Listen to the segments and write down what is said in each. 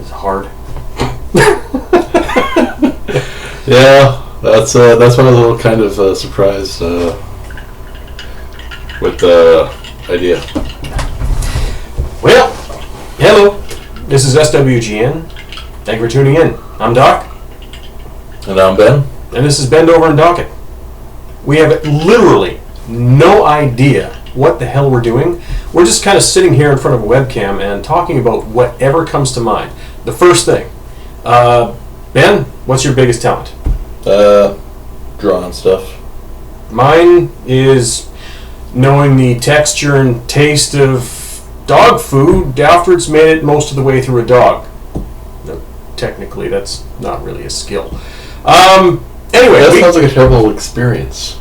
is hard. Yeah, that's why I was a little kind of surprised with the idea. Well, hello. This is SWGN. Thank you for tuning in. I'm Doc. And I'm Ben. And this is Bend Over and Dock It. We have literally no idea what the hell we're doing. We're just kind of sitting here in front of a webcam and talking about whatever comes to mind. The first thing. Ben, what's your biggest talent? Drawing stuff. Mine is knowing the texture and taste of dog food after it's made it most of the way through a dog. No, technically, that's not really a skill. Anyway, that sounds like a terrible experience.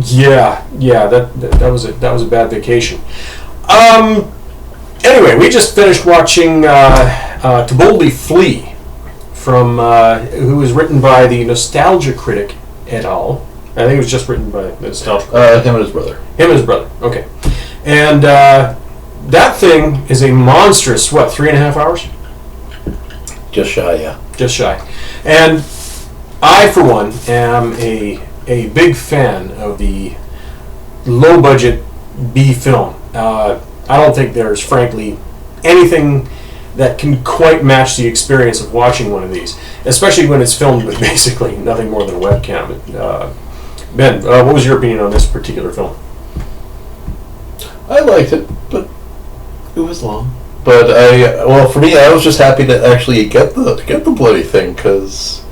Yeah, that was a bad vacation. Anyway, we just finished watching To Boldly Flee, from who was written by the Nostalgia Critic et al. I think it was just written by the Nostalgia Critic. Him and his brother. Him and his brother. Okay, and that thing is a monstrous 3.5 hours? Just shy, yeah. Just shy, and I, for one, am a big fan of the low-budget B film. I don't think there's, frankly, anything that can quite match the experience of watching one of these, especially when it's filmed with basically nothing more than a webcam. Ben, what was your opinion on this particular film? I liked it, but it was long. But for me, I was just happy to actually get the bloody thing, because,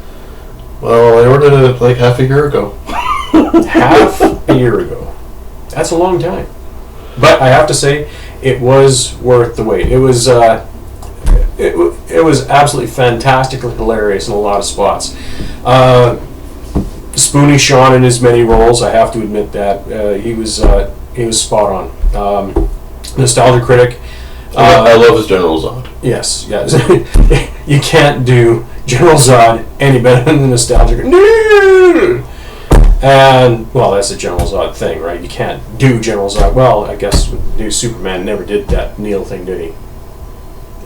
well, I ordered it like half a year ago. Half a year ago. That's a long time. But I have to say, it was worth the wait. It was absolutely fantastically hilarious in a lot of spots. Spoony Sean in his many roles, I have to admit that he was spot on. Nostalgia Critic. I love his General Zod. Yes. You can't do General Zod any better than the Nostalgia Critic. No! And, well, that's a General Zod thing, right? You can't do General Zod. Well, I guess new Superman never did that Neil thing, did he?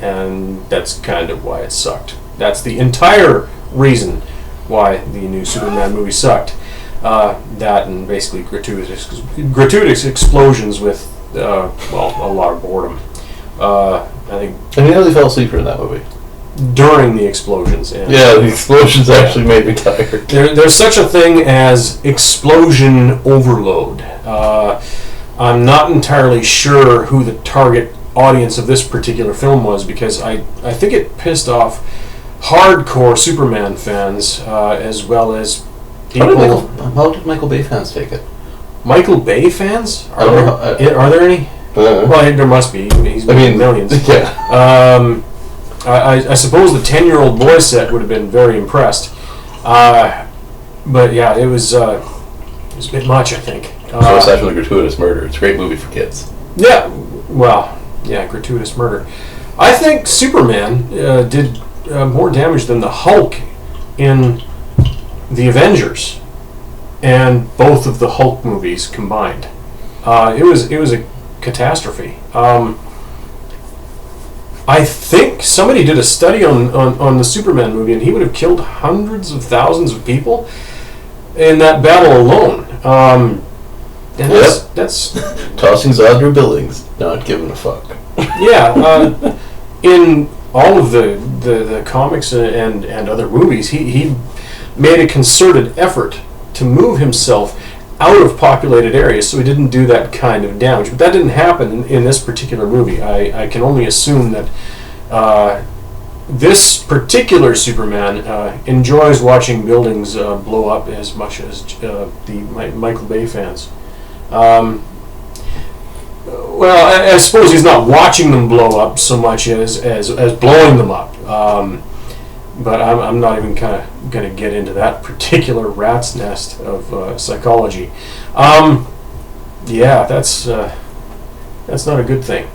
And that's kind of why it sucked. That's the entire reason why the new Superman movie sucked. That and basically gratuitous explosions with, a lot of boredom. I think. I nearly fell asleep in that movie. During the explosions. And the explosions actually made me tired. There's such a thing as explosion overload. I'm not entirely sure who the target audience of this particular film was, because I think it pissed off hardcore Superman fans as well as people. How did Michael Bay fans take it? Michael Bay fans? Are there any? Well, there must be. He's made millions. Yeah. I suppose the 10-year-old boy set would have been very impressed. But yeah, it was a bit much, I think. So aside from the gratuitous murder, it's a great movie for kids. Yeah, gratuitous murder. I think Superman did more damage than the Hulk in the Avengers, and both of the Hulk movies combined. It was a catastrophe. I think somebody did a study on the Superman movie, and he would have killed hundreds of thousands of people in that battle alone. And that's tossing Zod through buildings, not giving a fuck. Yeah, in all of the comics and other movies, he made a concerted effort to move himself out of populated areas, so he didn't do that kind of damage. But that didn't happen in this particular movie. I can only assume that this particular Superman enjoys watching buildings blow up as much as the Michael Bay fans. Well, I suppose he's not watching them blow up so much as blowing them up. But I'm not even kind of going to get into that particular rat's nest of psychology. Yeah, that's not a good thing.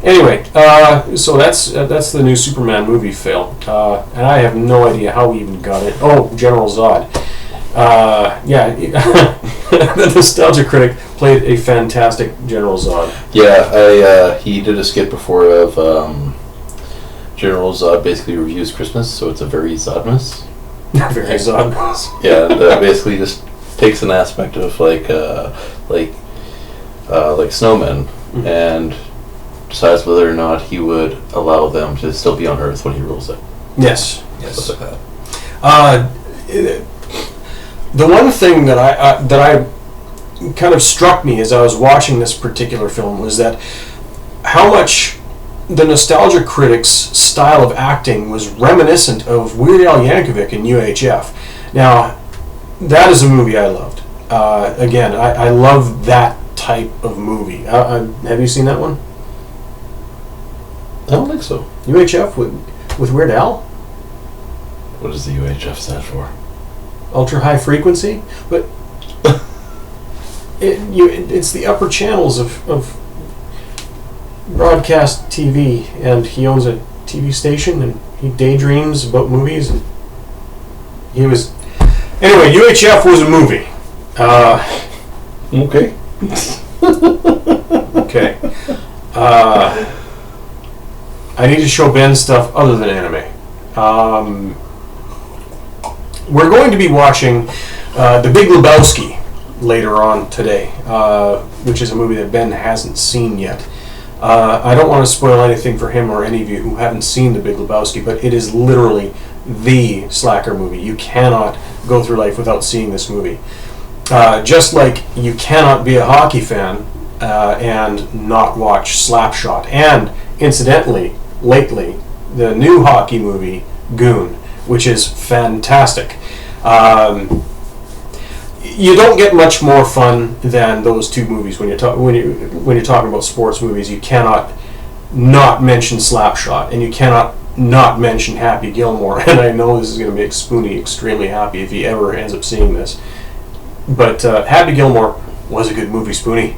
Anyway, so that's the new Superman movie fail, and I have no idea how we even got it. Oh, General Zod. Yeah, the Nostalgia Critic played a fantastic General Zod. Yeah, he did a skit before of General Zod basically reviews Christmas, so it's a very Zodmas. Very Zod. Yeah, that basically just takes an aspect of like snowmen and decides whether or not he would allow them to still be on Earth when he rules it. Yes. Stuff like that. The one thing that I kind of struck me as I was watching this particular film was that how much the nostalgia critics' style of acting was reminiscent of Weird Al Yankovic in UHF. Now, that is a movie I loved. Again, I love that type of movie. Have you seen that one? I don't think so. UHF with Weird Al? What does the UHF stand for? Ultra high frequency? But it's the upper channels of broadcast TV, and he owns a TV station, and he daydreams about movies. And anyway, UHF was a movie. Okay. Okay. I need to show Ben stuff other than anime. We're going to be watching The Big Lebowski later on today, which is a movie that Ben hasn't seen yet. I don't want to spoil anything for him or any of you who haven't seen The Big Lebowski, but it is literally the slacker movie. You cannot go through life without seeing this movie. Just like you cannot be a hockey fan and not watch Slapshot. And, incidentally, lately, the new hockey movie, Goon, which is fantastic. You don't get much more fun than those two movies when you're talking about sports movies. You cannot not mention Slapshot, and you cannot not mention Happy Gilmore. And I know this is going to make Spoonie extremely happy if he ever ends up seeing this. But Happy Gilmore was a good movie, Spoonie.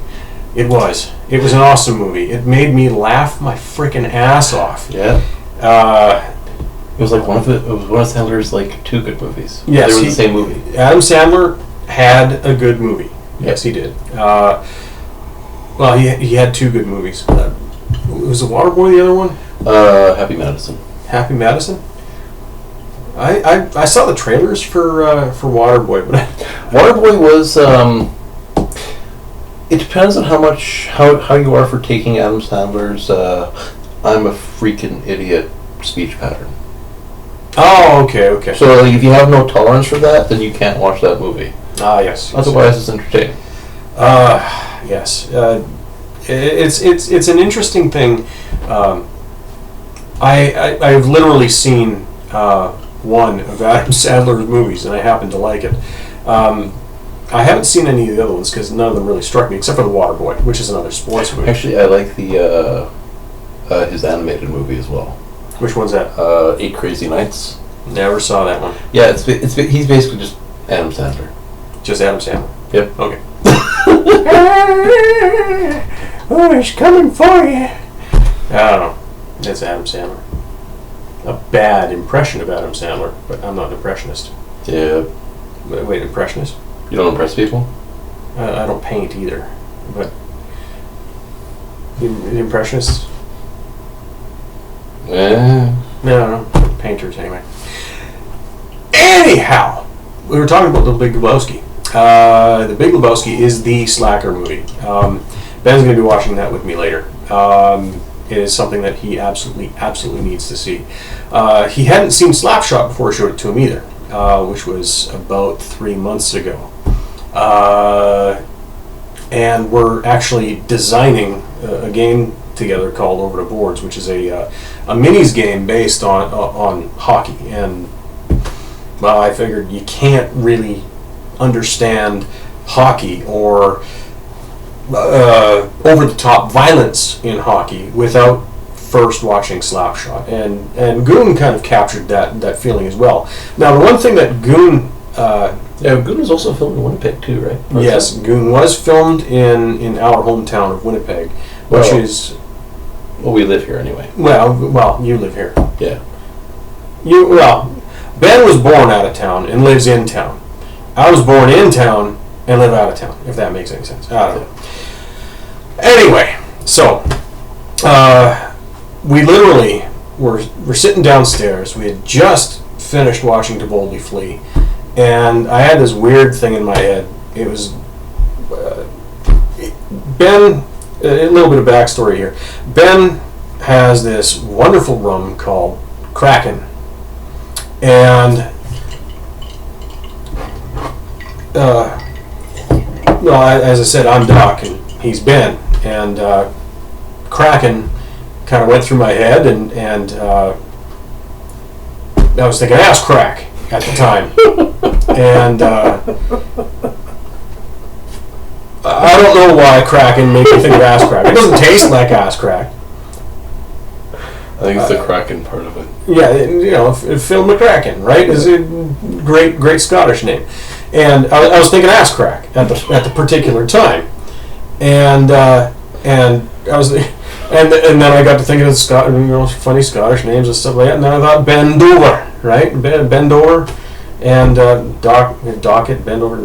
It was. It was an awesome movie. It made me laugh my freaking ass off. Yeah. It was like one of Sandler's like two good movies. Yes, they were the same movie. Adam Sandler had a good movie. Yes, he did. Well, he had two good movies. Was The Waterboy the other one? Happy Madison. Happy Madison. I saw the trailers for Waterboy, but Waterboy was. It depends on how you are for taking Adam Sandler's "I'm a freaking idiot" speech pattern. Oh, okay. So if you have no tolerance for that, then you can't watch that movie. Ah, yes. Otherwise, it's entertaining. Yes. It's an interesting thing. I've literally seen one of Adam Sandler's movies, and I happen to like it. I haven't seen any of the other ones because none of them really struck me, except for The Waterboy, which is another sports movie. Actually, I like the his animated movie as well. Which one's that? 8 Crazy Nights. Never saw that one. Yeah, he's basically just Adam Sandler. Just Adam Sandler. Yep. Okay. Oh, he's coming for you. I don't know. That's Adam Sandler. A bad impression of Adam Sandler, but I'm not an impressionist. Yeah. Wait, impressionist? You don't impress people? I don't paint either, but impressionists? Yeah. No, painters anyway. Anyhow, we were talking about The Big Lebowski. The Big Lebowski is the slacker movie. Ben's going to be watching that with me later. It is something that he absolutely needs to see. He hadn't seen Slapshot before I showed it to him either, which was about 3 months ago. And we're actually designing a game together called Over the Boards, which is a minis game based on hockey. And well, I figured you can't really understand hockey or over-the-top violence in hockey without first watching Slapshot. And Goon kind of captured that feeling as well. Now, the one thing that Goon... Goon was also filmed in Winnipeg too, right? Yes, Goon was filmed in our hometown of Winnipeg, which is... Well, we live here anyway. Well, you live here. Yeah. Ben was born out of town and lives in town. I was born in town and live out of town, if that makes any sense. I don't know. Anyway, so we literally we're sitting downstairs. We had just finished watching To Boldly Flee, and I had this weird thing in my head. It was Ben. A little bit of backstory here. Ben has this wonderful rum called Kraken, and well, as I said, I'm Doc and he's Ben, and Kraken kind of went through my head, and I was thinking ass crack at the time, and I don't know why Kraken made me think of ass crack. It doesn't taste like ass crack. I think it's the Kraken part of it. Yeah, you know, Phil McCracken, right? Is a great Scottish name, and I was thinking ass crack at the particular time, and I was, and then I got to thinking of funny Scottish names and stuff like that, and then I thought Bend Over, right? Bend Over, and Docket, Bend Over,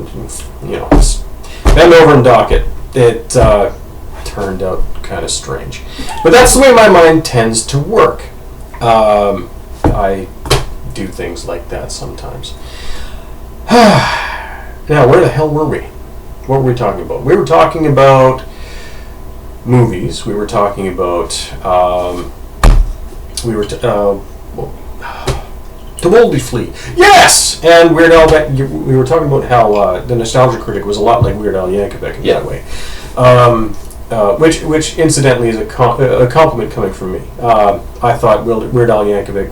you know, Bend Over and Docket. It turned out kind of strange, but that's the way my mind tends to work. I do things like that sometimes. Now, where the hell were we? What were we talking about? We were talking about movies. We were talking about To Boldly Flee. Yes! And Weird Al. We were talking about how the Nostalgia Critic was a lot like Weird Al Yankovic in that way. Which incidentally is a compliment coming from me. I thought Weird Al Yankovic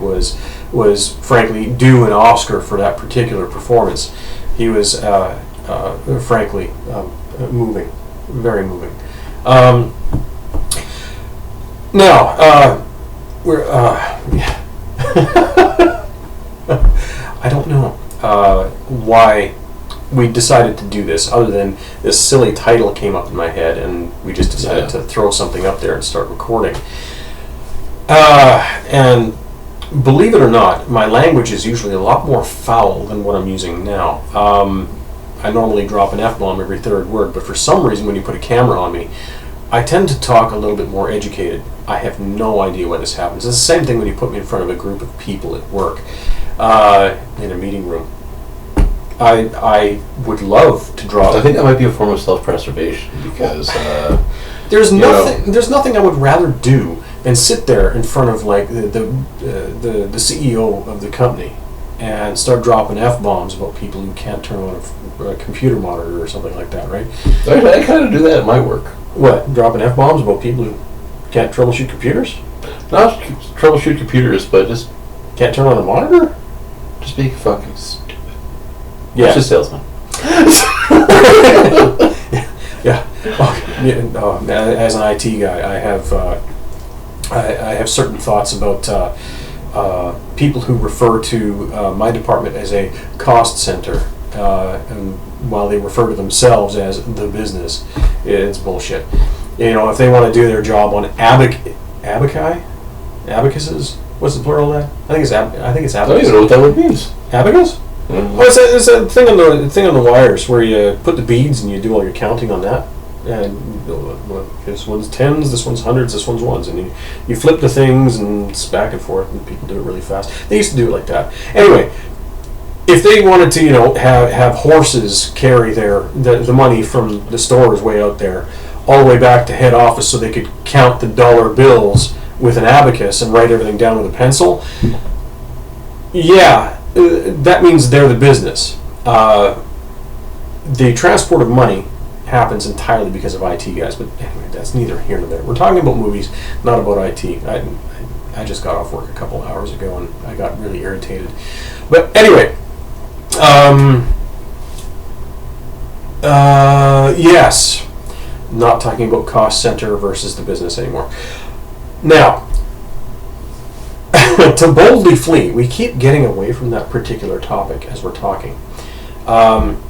was frankly due an Oscar for that particular performance. He was frankly moving, very moving. Now we're I don't know why we decided to do this, other than this silly title came up in my head and we just decided to throw something up there and start recording. And believe it or not, my language is usually a lot more foul than what I'm using now. I normally drop an F-bomb every third word, but for some reason when you put a camera on me, I tend to talk a little bit more educated. I have no idea why this happens. It's the same thing when you put me in front of a group of people at work, in a meeting room. I would love to drop. I think that might be a form of self-preservation because there's nothing I would rather do than sit there in front of like the CEO of the company and start dropping F-bombs about people who can't turn on a computer monitor or something like that, right? I kind of do that at my work. What? Dropping F-bombs about people who can't troubleshoot computers? Not troubleshoot computers, but just can't turn on a monitor? Just be fucking stupid. Yeah. Just a salesman. Yeah. Oh, as an IT guy, I have certain thoughts about people who refer to my department as a cost center, and while they refer to themselves as the business. It's bullshit. You know, if they want to do their job on abacuses. What's the plural of that? I think it's abacus. I don't even know what that word means. Abacus? Mm-hmm. Well, it's a thing on the wires where you put the beads and you do all your counting on that. And this one's tens, this one's hundreds, this one's ones, and you flip the things and it's back and forth, and people do it really fast. They used to do it like that. Anyway, if they wanted to, have horses carry the money from the stores way out there all the way back to head office, so they could count the dollar bills with an abacus and write everything down with a pencil. Yeah, that means they're the business. The transport of money happens entirely because of IT guys, but anyway, that's neither here nor there. We're talking about movies, not about IT. I just got off work a couple of hours ago and I got really irritated. But anyway, yes, not talking about cost center versus the business anymore. Now, To Boldly Flee, we keep getting away from that particular topic as we're talking. I'm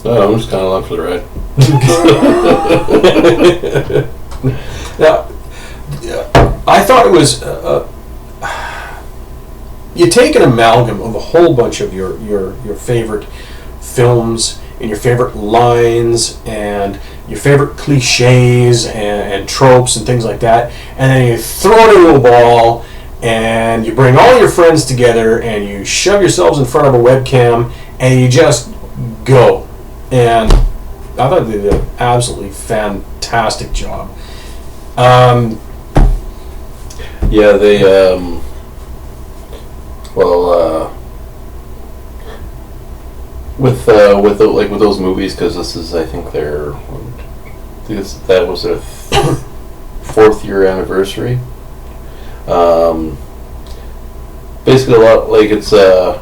just kind of along for the ride. Now, I thought it was you take an amalgam of a whole bunch of your favorite films and your favorite lines and your favorite cliches and tropes and things like that, and then you throw it into a ball and you bring all your friends together and you shove yourselves in front of a webcam and you just go. And I thought they did an absolutely fantastic job. Yeah, they with those movies, because this is, I think, that was their 4th year anniversary. Basically, a lot it's the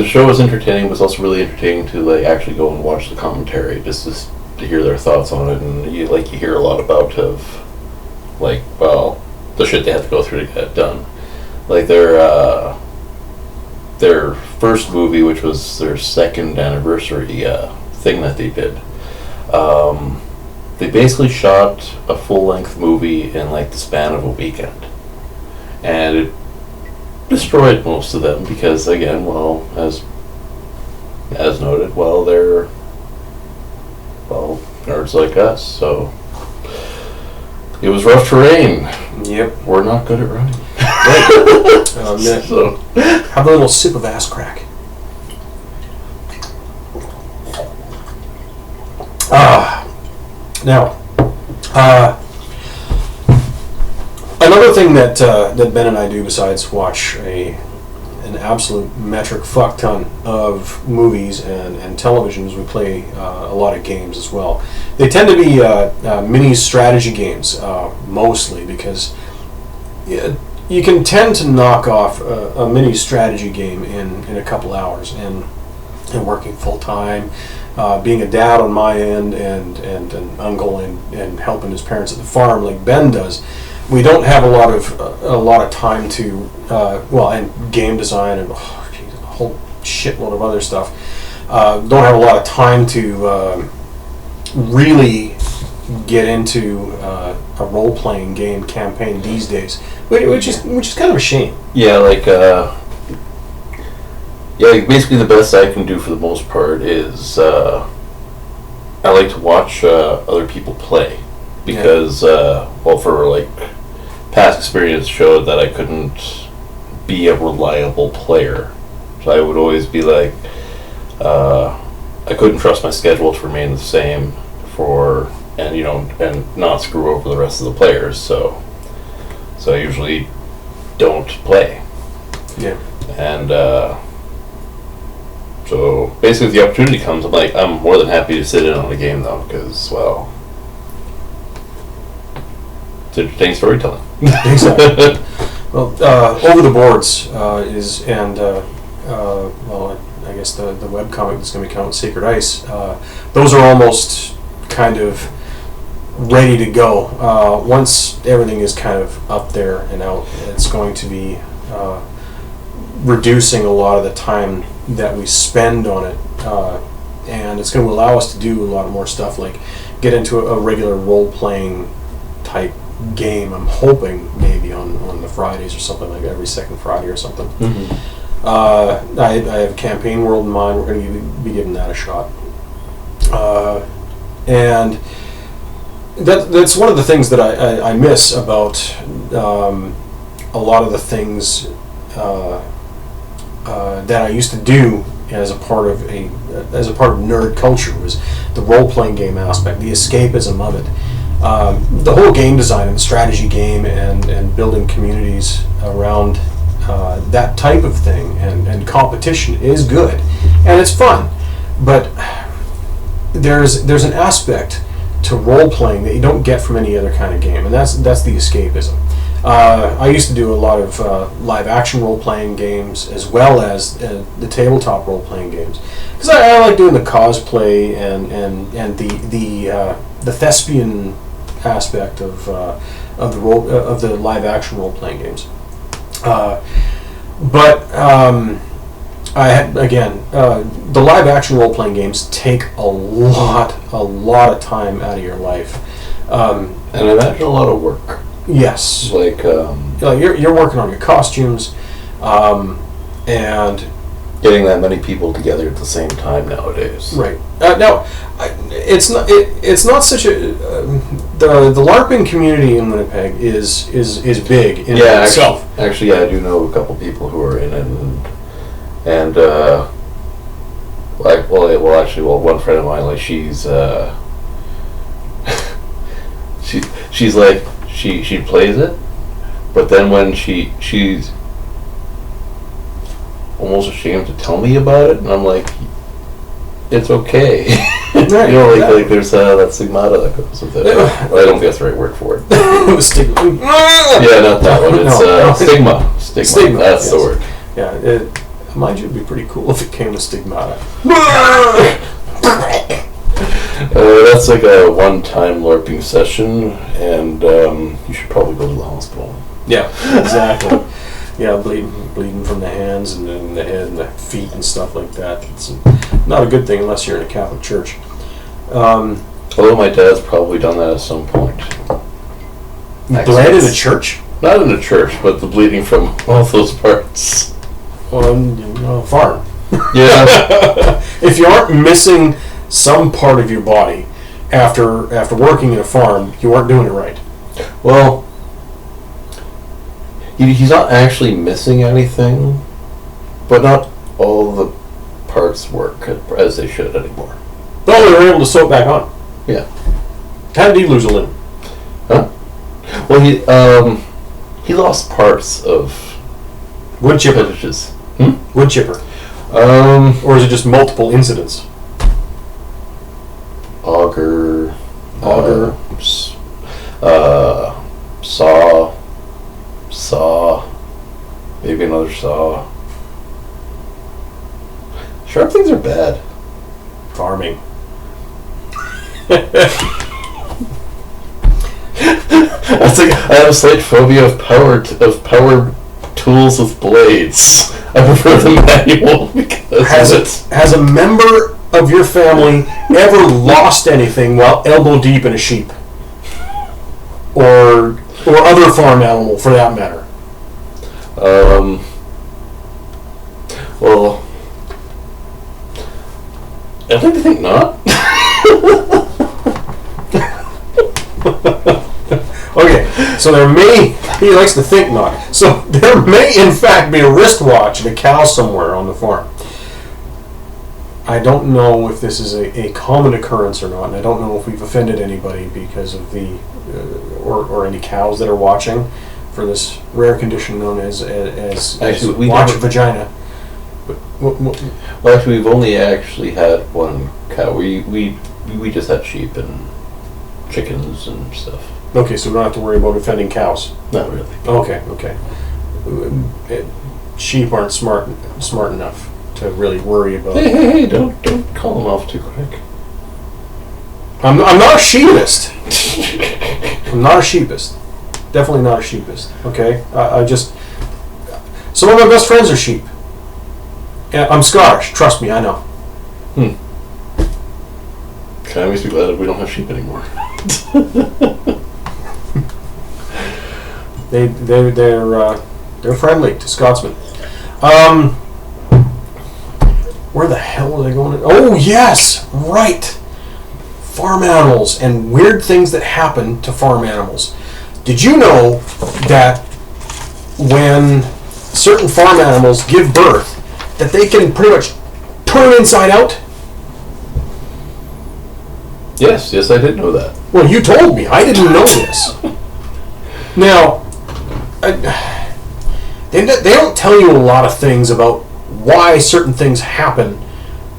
show is entertaining, but it's also really entertaining to actually go and watch the commentary just to hear their thoughts on it, and you hear a lot about the shit they had to go through to get it done. Their first movie, which was their 2nd anniversary thing that they did. They basically shot a full-length movie in the span of a weekend, and it destroyed most of them because, again, as noted, they're nerds like us, so it was rough terrain. Yep. We're not good at running. Right. So have a little sip of ass crack. Now, another thing that Ben and I do besides watch an absolute metric fuck ton of movies and television is we play a lot of games as well. They tend to be mini strategy games mostly because you can tend to knock off a mini strategy game in a couple hours, and working full time, being a dad on my end and an uncle and helping his parents at the farm like Ben does. We don't have a lot of time to and game design and a whole shitload of other stuff. Don't have a lot of time to really get into a role-playing game campaign these days, which is kind of a shame. Yeah, basically the best I can do for the most part is I like to watch other people play because for past experience showed that I couldn't be a reliable player, so I would always be I couldn't trust my schedule to remain the same and not screw over the rest of the players, so I usually don't play. Yeah. And so basically if the opportunity comes, I'm more than happy to sit in on a game though, because it's entertaining storytelling. Exactly. Well, Over the Boards is, and I guess the webcomic that's going to be coming out, Sacred Ice, those are almost kind of ready to go. Once everything is kind of up there and out, it's going to be reducing a lot of the time that we spend on it, and it's going to allow us to do a lot more stuff, like get into a regular role-playing type game. I'm hoping maybe on the Fridays or something, like every second Friday or something. Mm-hmm. I have a campaign world in mind. We're going to be giving that a shot, and that's one of the things that I miss about a lot of the things that I used to do as a part of nerd culture, was the role-playing game aspect, the escapism of it. The whole game design and the strategy game and building communities around that type of thing and competition is good and it's fun, but there's an aspect to role-playing that you don't get from any other kind of game, and that's the escapism. I used to do a lot of live-action role-playing games as well as the tabletop role-playing games, because I like doing the cosplay and the thespian aspect of the live-action role-playing games. The live-action role-playing games take a lot of time out of your life, and I imagine a lot of work. Yes, you're working on your costumes, and getting that many people together at the same time nowadays. Right. Now, it's not such a the LARPing community in Winnipeg is big in itself. Actually, I do know a couple people who are in it, and one friend of mine, like she's she's like she plays it, but then when she's almost ashamed to tell me about it, and I'm like, it's okay. Right, like there's that stigmata that goes with it. Well, I don't think that's the right word for it. Stigma. Yeah, not that one. It's No. Stigma. That's yes. the word. Yeah, mind you, it'd be pretty cool if it came with stigmata. That's like a one-time LARPing session, and you should probably go to the hospital. Yeah, exactly. Yeah, bleeding from the hands and then the head and the feet and stuff like that. It's not a good thing unless you're in a Catholic church. Although my dad's probably done that at some point. Bled in a church? Not in a church, but the bleeding from all those parts. On a farm. Yeah. If you aren't missing some part of your body after working in a farm, you aren't doing it right. Well, he's not actually missing anything, but not all the parts work as they should anymore. Oh, they were able to sew it back on. Yeah. How did he lose a limb? Huh? Well, he lost parts of wood chipper. appendages. Wood chipper. Or is it just multiple incidents? Auger. Saw. Maybe another saw. Sharp things are bad. Farming. I have a slight phobia of power tools with blades. I prefer the manual because has a member of your family ever lost anything while elbow deep in a sheep? Or other farm animal, for that matter? Well, I'd like to think not. Okay, so he likes to think not. So there may in fact be a wristwatch and a cow somewhere on the farm. I don't know if this is a common occurrence or not, and I don't know if we've offended anybody because of the or any cows that are watching for this rare condition known as Actually, watch vagina. But, well, actually, we've only actually had one cow. We just had sheep and chickens and stuff. okay, so we don't have to worry about offending cows. Not really. Okay. Sheep aren't smart enough to really worry about. Hey! Don't call them off too quick. I'm not a sheepist. I'm not a sheepist. Definitely not a sheepist. Okay, I just some of my best friends are sheep. Yeah, I'm Scottish. Trust me, I know. Okay, I makes me glad that we don't have sheep anymore. They're friendly to Scotsmen. Where the hell are they going? Oh yes, right. Farm animals and weird things that happen to farm animals. Did you know that when certain farm animals give birth, that they can pretty much turn inside out? Yes, I did know that. Well, you told me. I didn't know this. Now, they don't tell you a lot of things about why certain things happen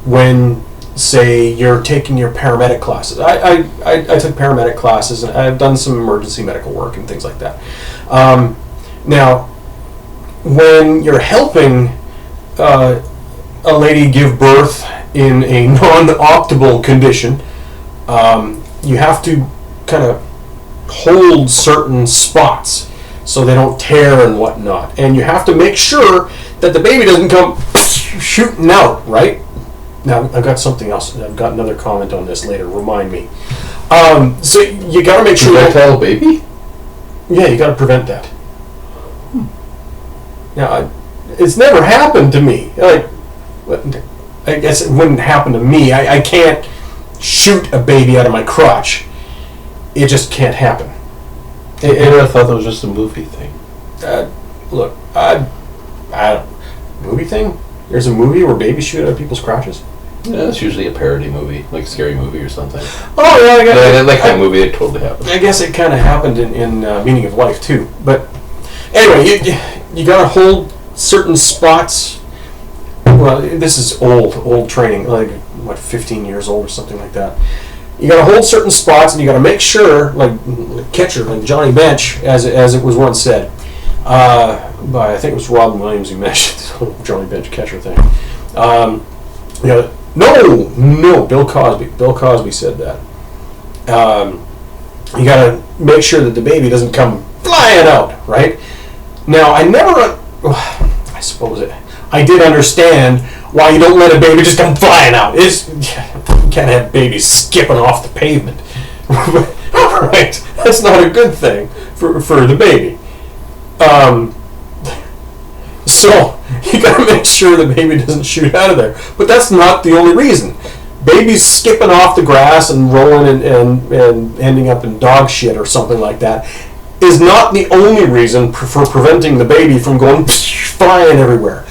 when, say, you're taking your paramedic classes. I took paramedic classes, and I've done some emergency medical work and things like that. Now, when you're helping a lady give birth in a non-optimal condition, you have to kind of hold certain spots so they don't tear and whatnot. And you have to make sure that the baby doesn't come shooting out, right? Now, I've got something else. I've got another comment on this later. Remind me. So you got to make sure... Projectile baby? Yeah, you got to prevent that. Now, it's never happened to me. Like, I guess it wouldn't happen to me. I can't shoot a baby out of my crotch. it just can't happen. I thought that was just a movie thing. Look, movie thing? There's a movie where babies shoot out of people's crotches? Yeah, it's usually a parody movie, like a scary movie or something. Oh, yeah, that kind of movie, it totally happened. I guess it kind of happened in Meaning of Life, too. But anyway, you got to hold certain spots. Well, this is old training, like, 15 years old or something like that. You got to hold certain spots, and you got to make sure, like catcher, like Johnny Bench, as it was once said. By I think it was Robin Williams who mentioned the whole Johnny Bench catcher thing. No, Bill Cosby. Bill Cosby said that. You got to make sure that the baby doesn't come flying out, right? Now, I did understand why you don't let a baby just come flying out. You can't have babies skipping off the pavement. Right? That's not a good thing for the baby. So, you gotta make sure the baby doesn't shoot out of there. But that's not the only reason. Babies skipping off the grass and rolling and ending up in dog shit or something like that is not the only reason for preventing the baby from going flying everywhere.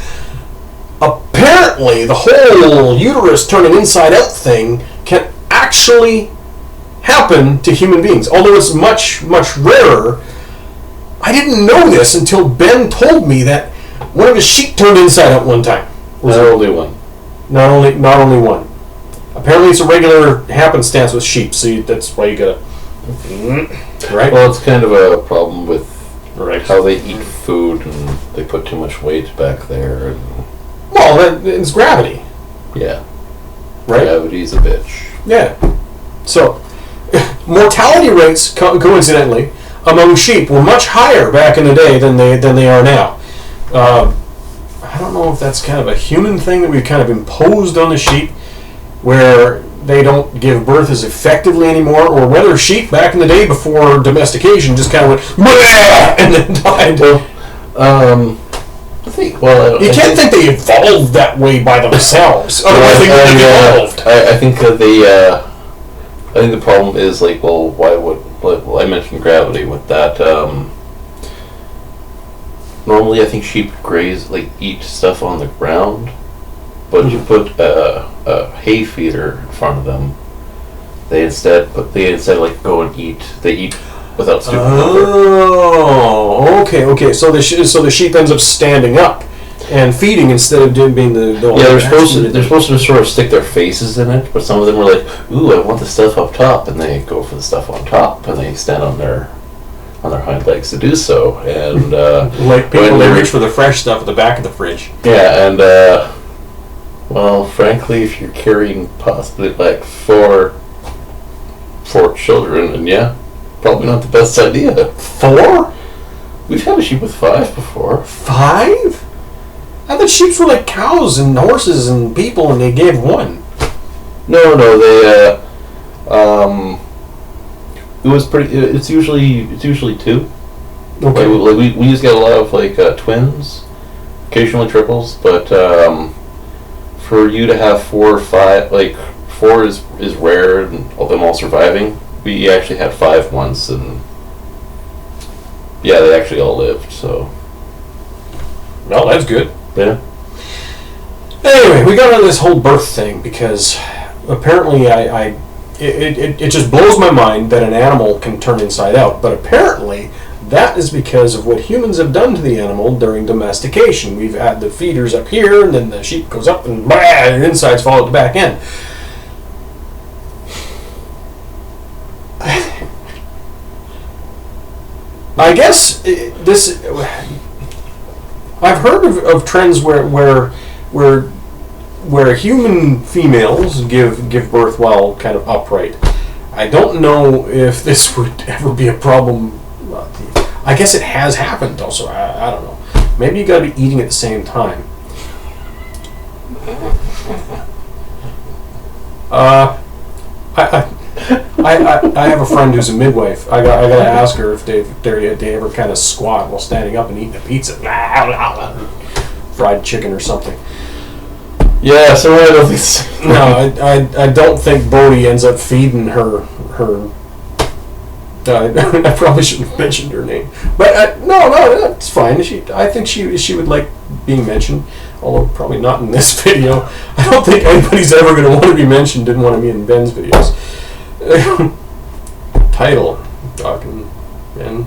Apparently, the whole uterus turning inside out thing can actually happen to human beings. Although it's much, much rarer. I didn't know this until Ben told me that one of his sheep turned inside out one time. Not only one. Not only one. Apparently it's a regular happenstance with sheep, so that's why you gotta... Right? Well, it's kind of a problem with how they eat food, and they put too much weight back there. Well, it's gravity. Yeah. Right? Gravity's a bitch. Yeah. So, mortality rates, coincidentally, among sheep were much higher back in the day than they are now. I don't know if that's kind of a human thing that we've kind of imposed on the sheep, where they don't give birth as effectively anymore, or whether sheep back in the day before domestication just kind of went bleh, and then died. You can't think they evolved that way by themselves. Otherwise, they wouldn't have evolved. I think that I think the problem is why would I mentioned gravity with that. Normally, I think sheep eat stuff on the ground, but you put a hay feeder in front of them, they instead go and eat. They eat without stooping over. Oh, okay. So the sheep ends up standing up and feeding instead of being the they're supposed to sort of stick their faces in it, but some of them were like, "Ooh, I want the stuff up top," and they go for the stuff on top, and they stand on their hind legs to do so, and like people, they reach for the fresh stuff at the back of the fridge. Yeah, and well, frankly, if you're carrying possibly four children, and probably not the best idea. 4? We've had a sheep with 5 before. 5? I thought sheep were like cows and horses and people, and they gave 1. No, they it was pretty. It's usually 2. Okay. We just get a lot of twins, occasionally triples, but for you to have 4 or 5, 4 is rare, and all them all surviving. We actually had 5 once, and they actually all lived. So, well, that's good. Yeah. Anyway, we got into this whole birth thing because apparently it just blows my mind that an animal can turn inside out, but apparently that is because of what humans have done to the animal during domestication. We've had the feeders up here, and then the sheep goes up, and the insides fall at the back end. I guess I've heard of trends where human females give birth while kind of upright. I don't know if this would ever be a problem. I guess it has happened also. I don't know. Maybe you got to be eating at the same time. I have a friend who's a midwife. I got to ask her if they ever kind of squat while standing up and eating a pizza, fried chicken or something. Yeah, so I don't think so. No, I don't think Bodhi ends up feeding her I probably shouldn't have mentioned her name, but no, it's fine. I think she would like being mentioned, although probably not in this video. I don't think anybody's ever going to want to be mentioned in one of me and Ben's videos. Title: Doc and Ben.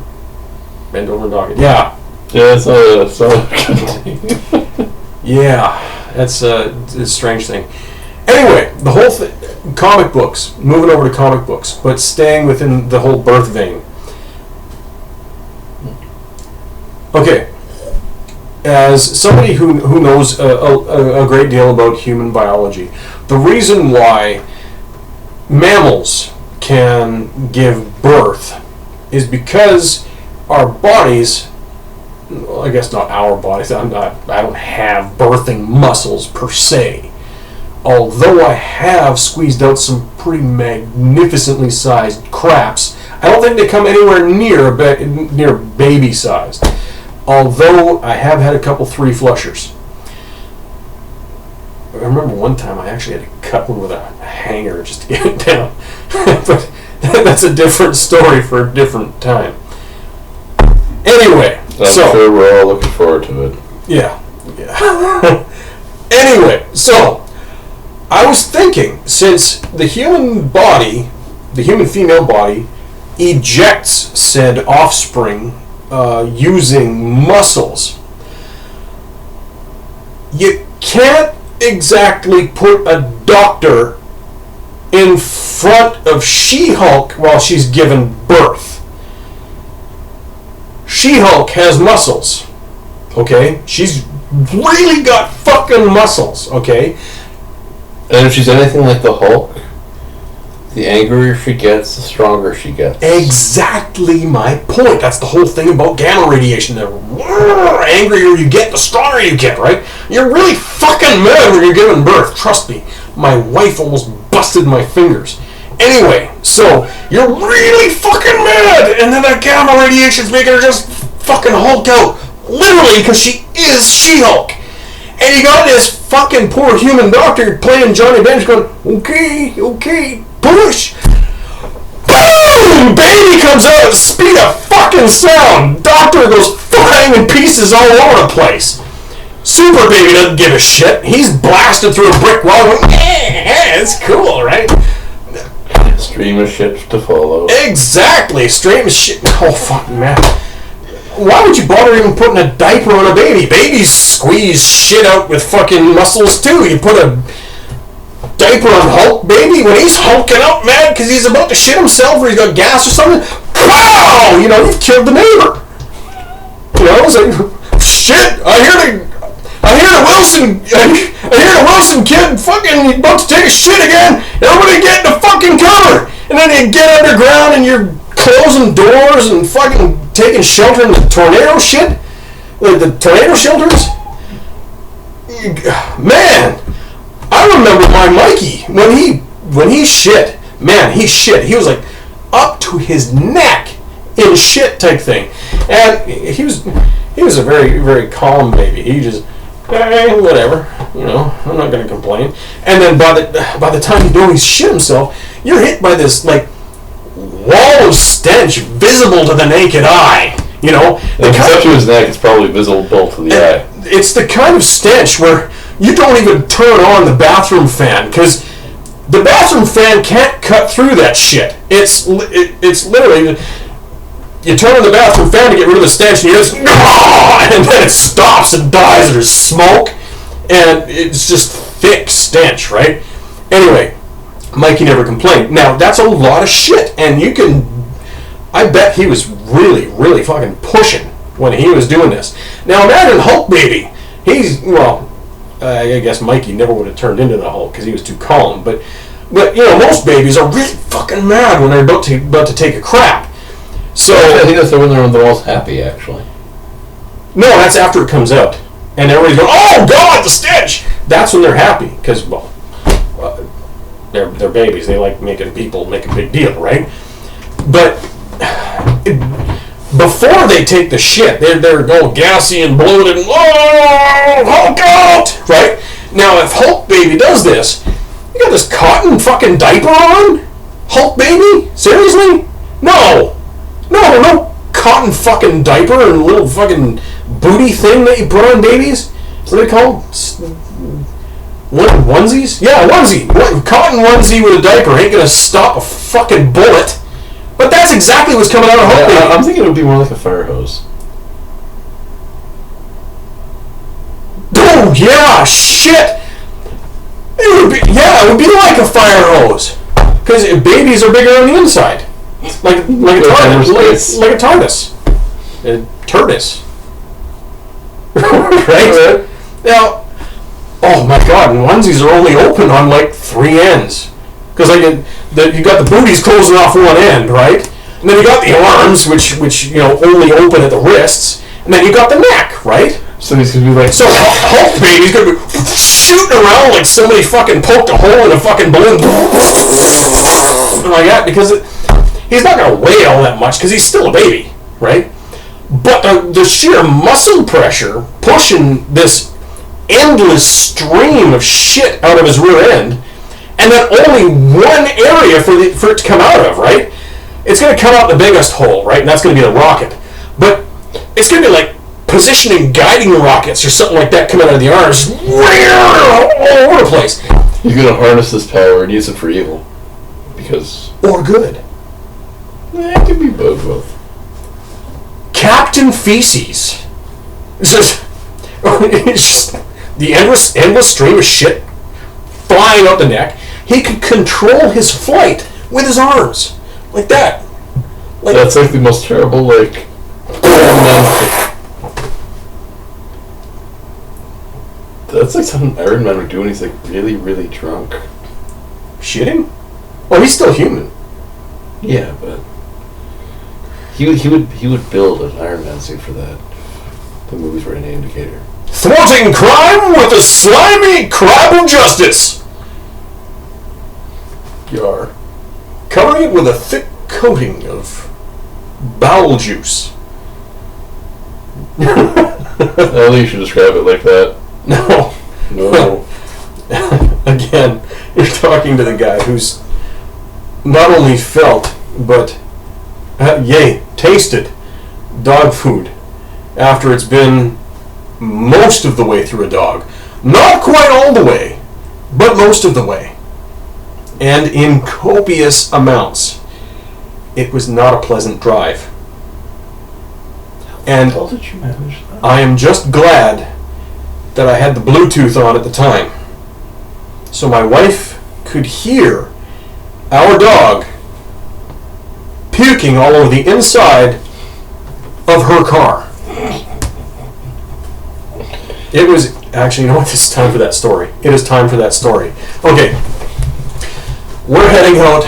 Bend over and Doc. Yeah. Yeah, so Yeah, it's a strange thing. Anyway, the whole thing. Comic books. Moving over to comic books, but staying within the whole birth vein. Okay. As somebody who knows a great deal about human biology, the reason why mammals can give birth is because our bodies, well, I guess not our bodies, I don't have birthing muscles per se. Although I have squeezed out some pretty magnificently sized craps, I don't think they come anywhere near near baby sized. Although I have had a couple 3 flushers. I remember one time I actually had to cut one with a hanger just to get it down. But that's a different story for a different time. Anyway, I'm sure we're all looking forward to it. Yeah. Anyway, so I was thinking, since the human body, the human female body, ejects said offspring using muscles, you can't exactly put a doctor in front of She-Hulk while she's given birth. She-Hulk has muscles, okay? She's really got fucking muscles, okay? And if she's anything like the Hulk, the angrier she gets, the stronger she gets. Exactly my point. That's the whole thing about gamma radiation. The angrier you get, the stronger you get, right? You're really fucking mad when you're giving birth. Trust me. My wife almost busted my fingers. Anyway, so you're really fucking mad, and then that gamma radiation's making her just fucking Hulk out. Literally, because she is She-Hulk. And you got this fucking poor human doctor playing Johnny Bench going, okay, push. Boom! Baby comes out at the speed of fucking sound. Doctor goes flying in pieces all over the place. Super Baby doesn't give a shit. He's blasted through a brick wall going, yeah, it's cool, right? Stream of shit to follow. Exactly. Stream of shit. Oh, fuck, man. Why would you bother even putting a diaper on a baby? Babies squeeze shit out with fucking muscles too. You put a diaper on Hulk baby when he's hulking out mad because he's about to shit himself or he's got gas or something. Pow! You know, you've killed the neighbor. You know, it's like, shit, I hear the Wilson kid fucking about to take a shit again. Everybody get in the fucking cover. And then you get underground and you're closing doors and fucking taking shelter in the tornado shit. The tornado shelters. Man, I remember my Mikey when he shit. Man, he shit. He was like up to his neck in shit type thing, and he was a very, very calm baby. He just whatever, you know. I'm not gonna complain. And then by the time he's shit himself, you're hit by this like wall of stench visible to the naked eye. You know, if it's up to his neck, it's probably visible to the eye. It's the kind of stench where you don't even turn on the bathroom fan because the bathroom fan can't cut through that shit. It's literally, you turn on the bathroom fan to get rid of the stench, and you just, and then it stops and dies. There's smoke, and it's just thick stench, right? Anyway, Mikey never complained. Now that's a lot of shit, and I bet he was really, really fucking pushing when he was doing this. Now imagine Hulk baby. I guess Mikey never would have turned into the Hulk because he was too calm. But you know, most babies are really fucking mad when they're about to take a crap. So I think that's when they're the most happy, actually. No, that's after it comes out, and everybody's going, "Oh God, the stench!" That's when they're happy because they're babies. They like making people make a big deal, right? But before they take the shit, they're all gassy and bloated and Hulk out, right? Now, if Hulk baby does this, you got this cotton fucking diaper on, Hulk baby? Seriously? No, No cotton fucking diaper and little fucking booty thing that you put on babies. What are they called? What, onesies? Yeah, onesie. Cotton onesie with a diaper ain't gonna stop a fucking bullet. But that's exactly what's coming out of Hope Baby. I'm thinking it would be more like a fire hose. Oh yeah, shit. It would be like a fire hose. Because babies are bigger on the inside. Like a TARDIS. Like a TARDIS. A TARDIS. Right? Now, oh my god, and onesies are only open on like 3 ends. Because you got the booties closing off one end, right? And then you got the arms, which only open at the wrists. And then you got the neck, right? So he's gonna be like... So Hulk Baby's gonna be shooting around like somebody fucking poked a hole in a fucking balloon. Like that, because he's not gonna weigh all that much, because he's still a baby, right? But the sheer muscle pressure pushing this endless stream of shit out of his rear end, and then only one area for it to come out of, right? It's gonna come out the biggest hole, right? And that's gonna be the rocket. But it's gonna be like positioning guiding rockets or something like that coming out of the arms all over the place. He's gonna harness this power and use it for evil. Because... Or good. It could be both. Captain Feces. It's just the endless stream of shit flying out the neck. He could control his flight with his arms. Like that. That's like the most terrible, like... That's like something Iron Man would do when he's like really, really drunk. Shitting? Well, he's still human. Yeah, but he would build an Iron Man suit for that. The movies were any indicator. Thwarting crime with a slimy crab of justice. Yar. Covering it with a thick coating of bowel juice. I don't think you should describe it like that. No. No. Again, you're talking to the guy who's not only felt, but, tasted dog food after it's been most of the way through a dog. Not quite all the way, but most of the way. And in copious amounts. It was not a pleasant drive. And how did you manage that? I am just glad that I had the Bluetooth on at the time. So my wife could hear our dog puking all over the inside of her car. It was... Actually, you know what? It's time for that story. It is time for that story. Okay. We're heading out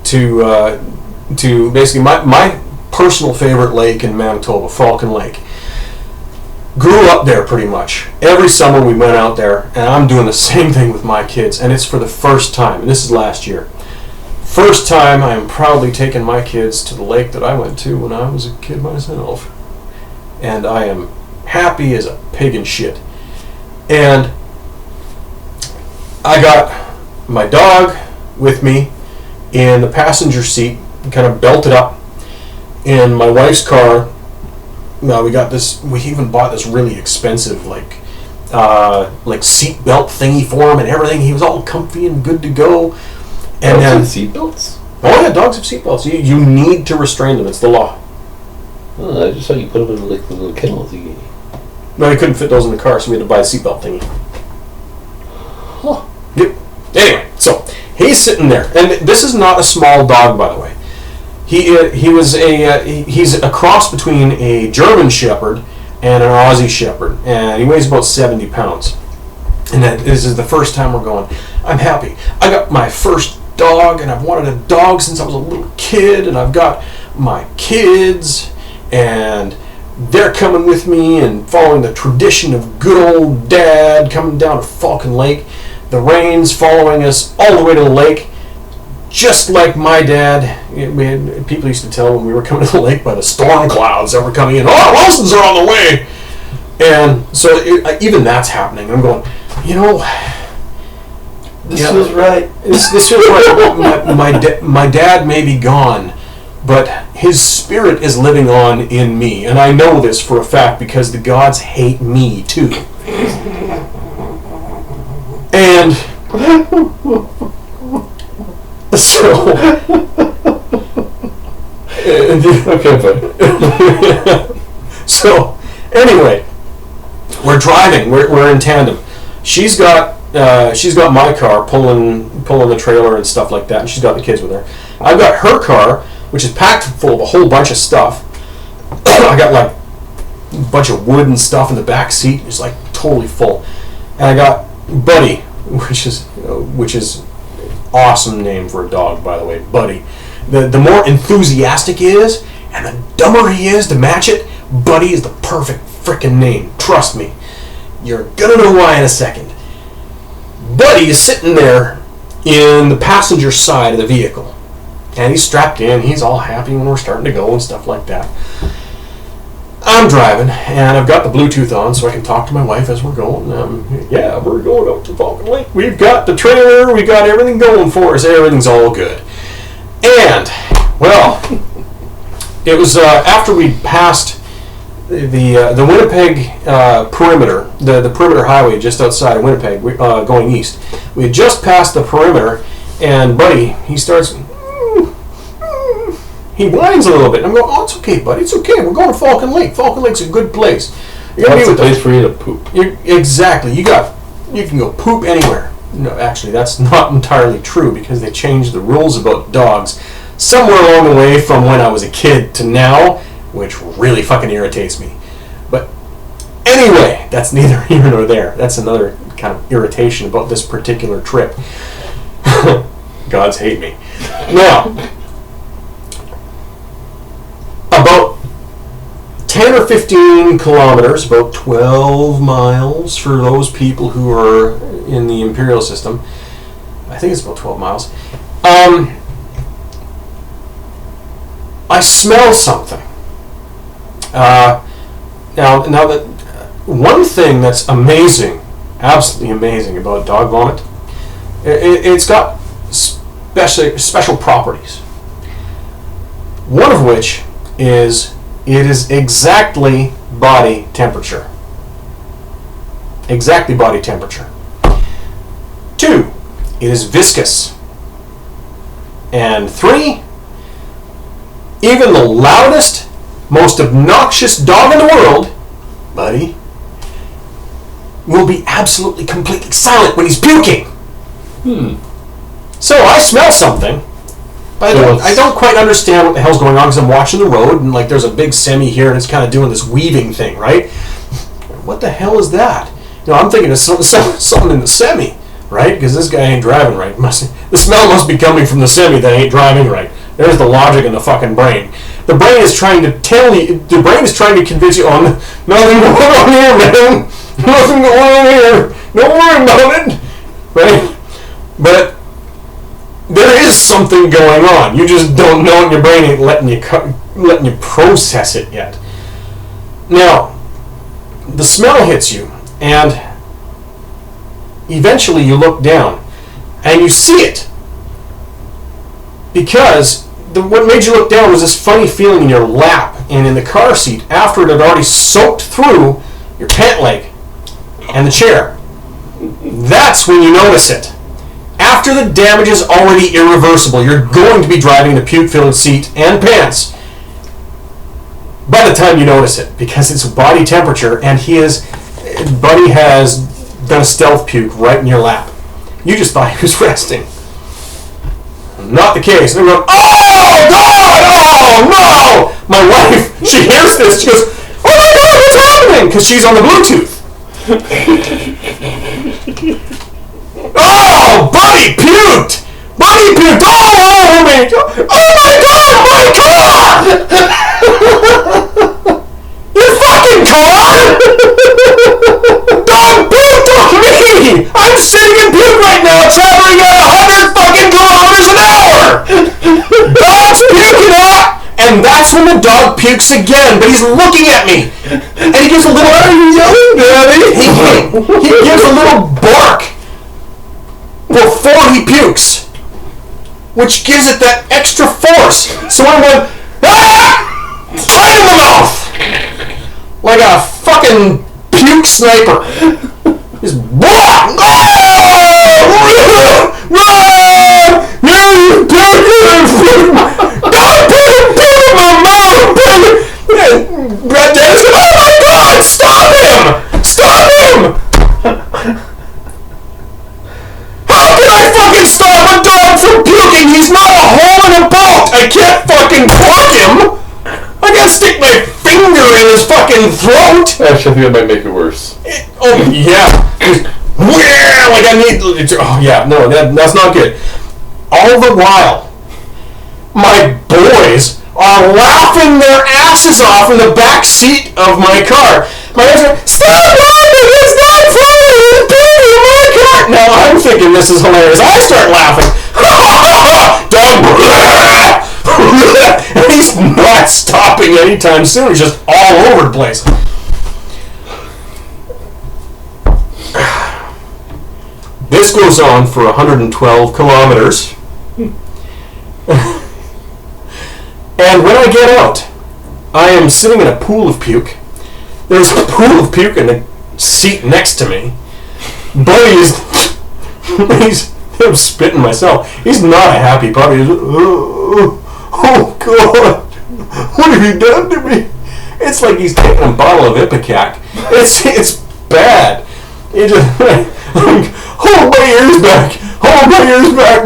to basically my personal favorite lake in Manitoba, Falcon Lake. Grew up there pretty much. Every summer we went out there, and I'm doing the same thing with my kids, and it's for the first time, and this is last year. First time I am proudly taking my kids to the lake that I went to when I was a kid myself. And I am happy as a pig in shit. And I got my dog with me in the passenger seat, kind of belted up. In my wife's car, we got this. We even bought this really expensive, like seat belt thingy for him and everything. He was all comfy and good to go. And then seat belts. Oh yeah, dogs have seat belts. You need to restrain them. It's the law. Oh, I just saw you put them in like the little kennel thingy. No, we couldn't fit those in the car, so we had to buy a seat belt thingy. Huh. Yep. Anyway, so he's sitting there, and this is not a small dog, by the way. He's a cross between a German Shepherd and an Aussie Shepherd, and he weighs about 70 pounds. And this is the first time we're going, I'm happy. I got my first dog, and I've wanted a dog since I was a little kid, and I've got my kids, and they're coming with me and following the tradition of good old Dad coming down to Falcon Lake. The rain's following us all the way to the lake. Just like my dad, people used to tell when we were coming to the lake by the storm clouds that were coming in, oh, Wilsons are on the way! And so even that's happening. I'm going, this feels right. This feels right. My dad may be gone, but his spirit is living on in me, and I know this for a fact because the gods hate me too. And so, Okay, fine. so anyway, we're driving. We're in tandem. She's got my car pulling the trailer and stuff like that, and she's got the kids with her. I've got her car, which is packed full of a whole bunch of stuff. I got like a bunch of wood and stuff in the back seat. It's like totally full. And I got Buddy, which is awesome name for a dog, by the way, Buddy. The more enthusiastic he is, and the dumber he is to match it, Buddy is the perfect frickin' name. Trust me. You're gonna know why in a second. Buddy is sitting there in the passenger side of the vehicle. And he's strapped in. He's all happy when we're starting to go and stuff like that. I'm driving, and I've got the Bluetooth on so I can talk to my wife as we're going. Yeah, we're going up to Falcon Lake. We've got the trailer. We got everything going for us. Everything's all good. And, well, it was after we passed the Winnipeg perimeter, the perimeter highway just outside of Winnipeg, going east. We had just passed the perimeter, and Buddy, he starts... He whines a little bit. I'm going, oh, it's okay, buddy. It's okay. We're going to Falcon Lake. Falcon Lake's a good place. That's a place for you to poop. Exactly. You can go poop anywhere. No, actually, that's not entirely true because they changed the rules about dogs somewhere along the way from when I was a kid to now, which really fucking irritates me. But anyway, that's neither here nor there. That's another kind of irritation about this particular trip. Gods hate me. Now, about 10 or 15 kilometers, about 12 miles for those people who are in the imperial system. I think it's about 12 miles. I smell something. Now that one thing that's amazing, absolutely amazing about dog vomit, it's got special properties. One of which is it is exactly body temperature. Exactly body temperature. 2, it is viscous. And 3, even the loudest, most obnoxious dog in the world, Buddy, will be absolutely completely silent when he's puking. So I smell something. I don't quite understand what the hell's going on because I'm watching the road and like there's a big semi here and it's kind of doing this weaving thing, right? What the hell is that? You know, I'm thinking of something in the semi, right? Because this guy ain't driving right. The smell must be coming from the semi that ain't driving right. There's the logic in the fucking brain. The brain is trying to tell you. The brain is trying to convince you on nothing going on here, man. Nothing going on here. Don't worry about it, right? But there is something going on. You just don't know it. Your brain ain't letting you process it yet. Now, the smell hits you, and eventually you look down, and you see it. Because what made you look down was this funny feeling in your lap and in the car seat after it had already soaked through your pant leg and the chair. That's when you notice it. After the damage is already irreversible, you're going to be driving the puke-filled seat and pants by the time you notice it, because it's body temperature, and Buddy has done a stealth puke right in your lap. You just thought he was resting. Not the case. And they're going, oh, God, oh, no! My wife, she hears this, she goes, oh my God, what's happening? Because she's on the Bluetooth. Oh, Buddy puked! Buddy puked all over me! Oh my God, my car! Your fucking car? Dog puked on me! I'm sitting in puke right now, traveling at 100 fucking kilometers an hour! Dog's puking up! And that's when the dog pukes again, but he's looking at me. And he gives a little... Why are you yelling, Daddy? He gives a little bark before he pukes, which gives it that extra force. So I went, Ah! Right in the mouth! Like a fucking puke sniper. Just wah! Dennis, oh my God! Stop him! Stop him! How can I fucking stop a dog from puking? He's not a hole in a boat! I can't fucking cork him! I can't stick my finger in his fucking throat! Actually, I think that might make it worse. Oh, yeah. Like I need... Oh, yeah, no, that's not good. All the while, my boys are laughing their asses off in the back seat of my car. My guys are, stop laughing! It's not funny! It's baby in my car! Now I'm thinking this is hilarious. I start laughing. Dog. And he's not stopping anytime soon. He's just all over the place. This goes on for 112 kilometers. And when I get out, I am sitting in a pool of puke. There's a pool of puke in the seat next to me. Buddy I'm spitting myself. He's not a happy puppy. He's, oh God, what have you done to me? It's like he's taking a bottle of Ipecac. It's bad. It just, hold my ears back. Hold my ears back.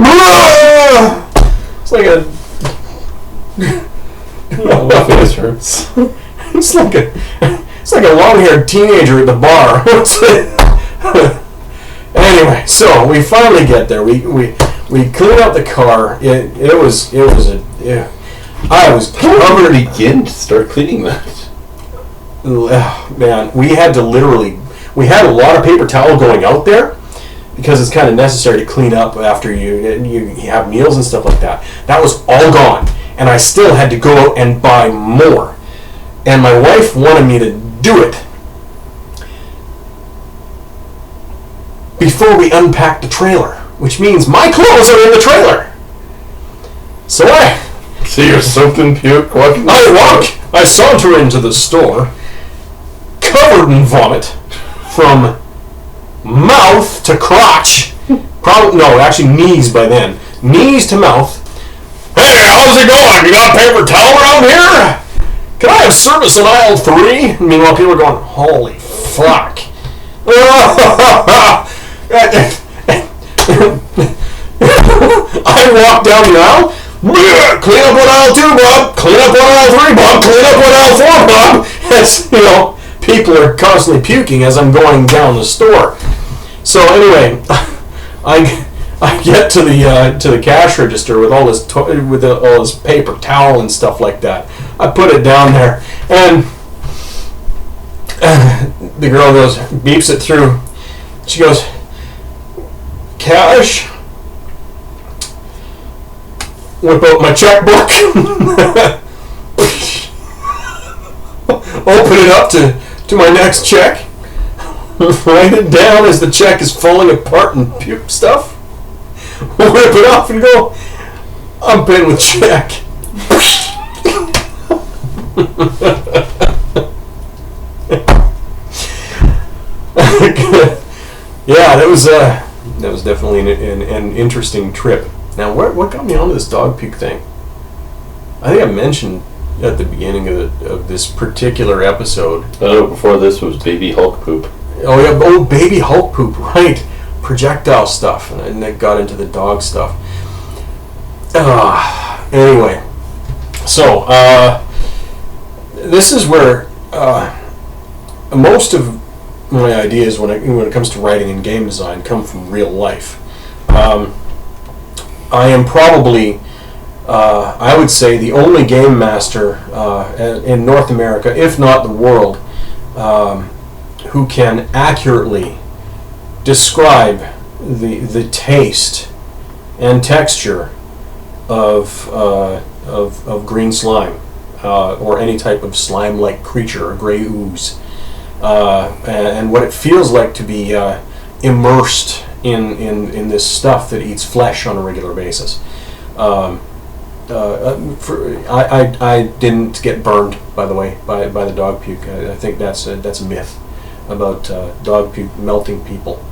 It's like a... My face hurts. It's like a long-haired teenager at the bar. Anyway, so we finally get there. We clean out the car. It was I was covered. How did we begin to start cleaning that? Man, we had a lot of paper towel going out there because it's kind of necessary to clean up after you have meals and stuff like that. That was all gone. And I still had to go out and buy more. And my wife wanted me to do it before we unpacked the trailer, which means my clothes are in the trailer. So I you're soaked in puke. I saunter into the store, covered in vomit, from mouth to crotch. Actually knees by then. Knees to mouth. Hey, how's it going? You got paper towel around here? Can I have service in aisle 3? Meanwhile, people are going, holy fuck. I walk down the aisle. Clean up on aisle 2, Bob. Clean up on aisle 3, Bob. Clean up on aisle 4, Bob. As, people are constantly puking as I'm going down the store. So anyway, I get to the cash register with all this all this paper towel and stuff like that. I put it down there, and the girl beeps it through. She goes, cash. Whip out my checkbook. Open it up to my next check. Write it down as the check is falling apart and puke stuff. Rip it off and go, I'm paying with check. Yeah, that was definitely an interesting trip. Now, what got me onto this dog puke thing? I think I mentioned at the beginning of this particular episode. Before this was baby Hulk poop. Oh yeah, baby Hulk poop, right? Projectile stuff, and then got into the dog stuff. Anyway, so this is where most of my ideas when it comes to writing and game design come from real life. I am probably, I would say, the only game master in North America, if not the world, who can accurately describe the taste and texture of green slime or any type of slime-like creature, or gray ooze, and what it feels like to be immersed in this stuff that eats flesh on a regular basis. I didn't get burned, by the way, by the dog puke. I think that's a myth about dog puke melting people.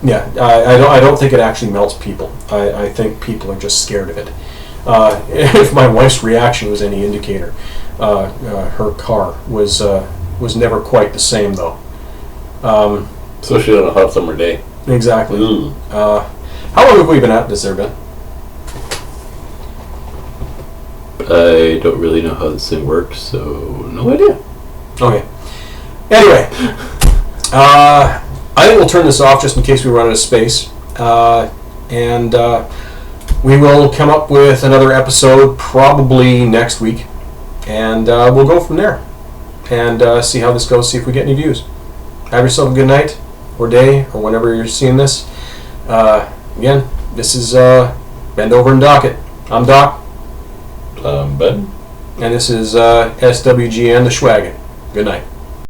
Yeah, I don't think it actually melts people. I think people are just scared of it. If my wife's reaction was any indicator, her car was never quite the same though. Especially on a hot summer day. Exactly. Mm. How long have we been at this there, Ben? I don't really know how this thing works, so no idea. Okay. Anyway, I think we'll turn this off just in case we run out of space. And we will come up with another episode probably next week. And we'll go from there. And see how this goes, see if we get any views. Have yourself a good night, or day, or whenever you're seeing this. Again, this is Bend Over and Dock It. I'm Doc. Ben. And this is SWGN the Schwagon. Good night.